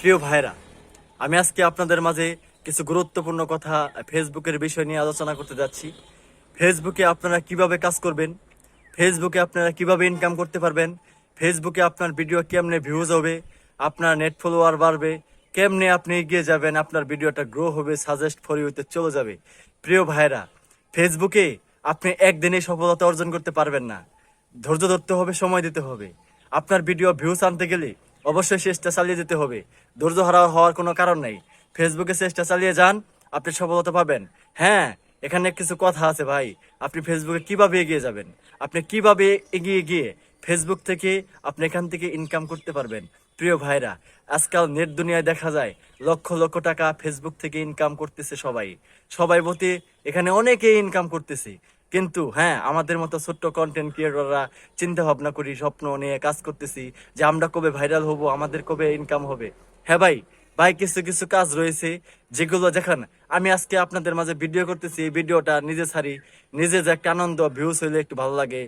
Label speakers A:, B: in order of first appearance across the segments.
A: প্রিয় ভাইরা, আমি আজকে আপনাদের মাঝে কিছু গুরুত্বপূর্ণ কথা ফেসবুকের বিষয় নিয়ে আলোচনা করতে যাচ্ছি। ফেসবুকে আপনারা কিভাবে কাজ করবেন, ফেসবুকে আপনারা কিভাবে ইনকাম করতে পারবেন, ফেসবুকে আপনার ভিডিও কেমনে ভিউজ হবে, আপনার নেট ফলোয়ার বাড়বে, কেমনে আপনি এগিয়ে যাবেন, আপনার ভিডিওটা গ্রো হবে, সাজেস্ট ফর ইউতে চলে যাবে। প্রিয় ভাইরা, ফেসবুকে আপনি একদিনে সফলতা অর্জন করতে পারবেন না। ধৈর্য ধরতে হবে, সময় দিতে হবে। আপনার ভিডিও ভিউজ আনতে গেলে অবশ্যই চেষ্টা চালিয়ে যেতে হবে। ধৈর্য হারা হওয়ার কোনো কারণ নেই। ফেসবুকে চেষ্টা চালিয়ে যান, আপনি সফলতা পাবেন। হ্যাঁ, এখানে কিছু কথা আছে ভাই। আপনি ফেসবুকে কিভাবে এগিয়ে যাবেন, আপনি কিভাবে এগিয়ে গিয়ে ফেসবুক থেকে আপনি এখান থেকে ইনকাম করতে পারবেন। প্রিয় ভাইরা, আজকাল নেট দুনিয়ায় দেখা যায় লক্ষ লক্ষ টাকা ফেসবুক থেকে ইনকাম করতেছে সবাই। সবাই বলতে এখানে অনেকেই ইনকাম করতেছে। কিন্তু হ্যাঁ, আমাদের মতো ছোট্ট কন্টেন্ট ক্রিয়েটররা চিন্তা ভাবনা করি, স্বপ্ন নিয়ে কাজ করতেছি যে আমরা কবে ভাইরাল হব, আমাদের কবে ইনকাম হবে। হ্যাঁ ভাই, ভাই কিছু কিছু কাজ রয়েছে যেগুলো দেখেন। আমি আজকে আপনাদের মাঝে ভিডিও করতেছি, এই ভিডিওটা নিজে ছাড়ি, নিজে যে একটা আনন্দ, ভিউজ হইলে একটু ভালো লাগে,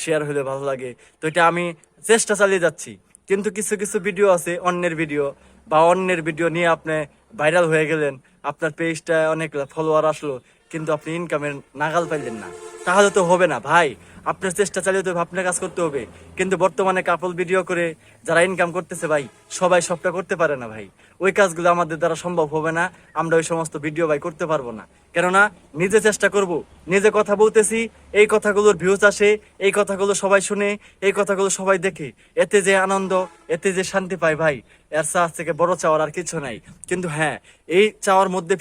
A: শেয়ার হইলে ভালো লাগে, তো এটা আমি চেষ্টা চালিয়ে যাচ্ছি। কিন্তু কিছু কিছু ভিডিও আছে অন্যের ভিডিও, বা অন্যের ভিডিও নিয়ে আপনি ভাইরাল হয়ে গেলেন, আপনার পেজটা অনেক ফলোয়ার আসলো, কিন্তু আপনি ইনকামের নাগাল পাইলেন না, তাহলে তো হবে না ভাই। আপনার চেষ্টা চালিয়ে তো আপনার কাজ করতে হবে। কিন্তু বর্তমানে কাপল ভিডিও করে যারা ইনকাম করতেছে ভাই, সবাই সবটা করতে পারে না ভাই। ওই কাজগুলো আমাদের দ্বারা সম্ভব হবে না। আমরা ওই সমস্ত ভিডিও ভাই করতে পারবো না। কেননা নিজে চেষ্টা করব, নিজে কথা বলতেছি, এই কথাগুলোর ভিউজ আসে, এই কথাগুলো সবাই শুনে, এই কথাগুলো সবাই দেখে, এতে যে আনন্দ, এতে যে শান্তি পাই ভাই, এর থেকে বড় চাওয়ার আর কিছু নাই। কিন্তু হ্যাঁ, এই চাওয়ার মধ্যে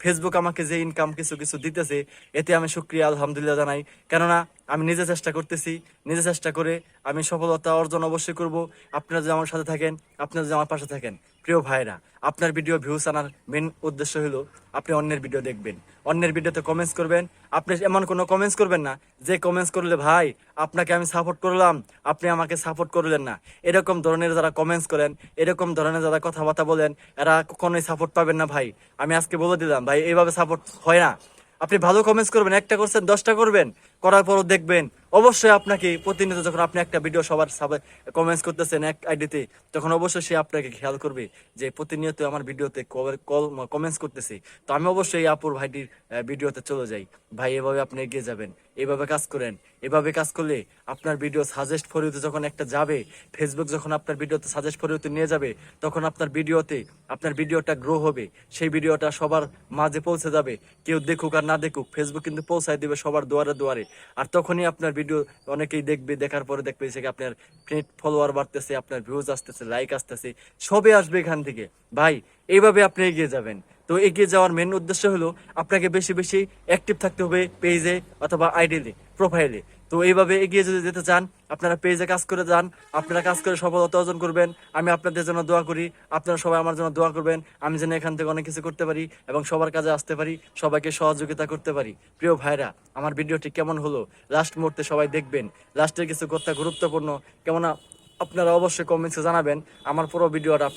A: ফেসবুক আমাকে যে ইনকাম কিছু কিছু দিতেছে, এতে আমি শুকরিয়া আলহামদুলিল্লাহ জানাই। কেননা আমি নিজে চেষ্টা করতেছি, নিজে চেষ্টা করে আমি সফলতা অর্জন অবশ্যই করব। আপনারা যদি আমার সাথে থাকেন, আপনারা যদি আমার পাশে থাকেন। প্রিয় ভাইরা, আপনার ভিডিও ভিউস আনার মেন উদ্দেশ্য হলো আপনি অন্যের ভিডিও দেখবেন, অন্যের ভিডিওতে কমেন্টস করবেন। আপনি এমন কোনো কমেন্টস করবেন না যে কমেন্টস করলে ভাই আপনাকে আমি সাপোর্ট করলাম, আপনি আমাকে সাপোর্ট করলেন না। এরকম ধরনের যারা কমেন্টস করেন, এরকম ধরনের যারা কথাবার্তা বলেন, এরা কখনোই সাপোর্ট পাবেন না ভাই। আমি আজকে বলে দিলাম ভাই, এইভাবে সাপোর্ট হয় না। আপনি ভালো কমেন্টস করবেন, একটা করছেন 10টা করবেন, করার পরও দেখবেন অবশ্যই আপনাকে প্রতিনিয়ত যখন আপনি একটা ভিডিও সবার কমেন্টস করতেছেন এক আইডিতে, তখন অবশ্যই সে আপনাকে খেয়াল করবে যে প্রতিনিয়ত আমার ভিডিওতে কমেন্টস করতেছে। তো আমি অবশ্যই এই আপুর ভাইটির ভিডিওতে চলে যাই। ভাই এভাবে আপনি এগিয়ে যাবেন, এভাবে কাজ করেন। এভাবে কাজ করলে আপনার ভিডিও সাজেস্ট ফর ইউতে যখন একটা যাবে, ফেসবুক যখন আপনার ভিডিওতে সাজেস্ট ফর ইউতে নিয়ে যাবে, তখন আপনার ভিডিওটা গ্রো হবে, সেই ভিডিওটা সবার মাঝে পৌঁছে যাবে। কেউ দেখুক আর না দেখুক, ফেসবুক কিন্তু পৌঁছায় দিবে সবার দুয়ারে দুয়ারে। আর তখনই আপনার ভিডিও অনেকেই দেখবে, দেখার পরে দেখবে যে আপনার ফলোয়ার বাড়তেছে, আপনার ভিউজ আসতেছে, লাইক আসতেছে, সবে আসবে এখান থেকে। ভাই এইভাবে আপনি এগিয়ে যাবেন। তো এগিয়ে যাওয়ার মেন উদ্দেশ্য হলো আপনাকে বেশি বেশি অ্যাক্টিভ থাকতে হবে পেজে অথবা আইডিতে, প্রোফাইলে। তো এইভাবে এগিয়ে যদি যেতে চান, আপনারা পেজে কাজ করে যান, আপনারা কাজ করে সফলতা অর্জন করবেন। আমি আপনাদের জন্য দোয়া করি, আপনারা সবাই আমার জন্য দোয়া করবেন, আমি যেন এখান থেকে অনেক কিছু করতে পারি এবং সবার কাজে আসতে পারি, সবাইকে সহযোগিতা করতে পারি। প্রিয় ভাইরা, আমার ভিডিওটি কেমন হলো লাস্ট মুহূর্তে সবাই দেখবেন। লাস্টের কিছু কথা গুরুত্বপূর্ণ কেমন আপনারা অবশ্যই কমেন্টসে জানাবেন। আমার পুরো ভিডিওটা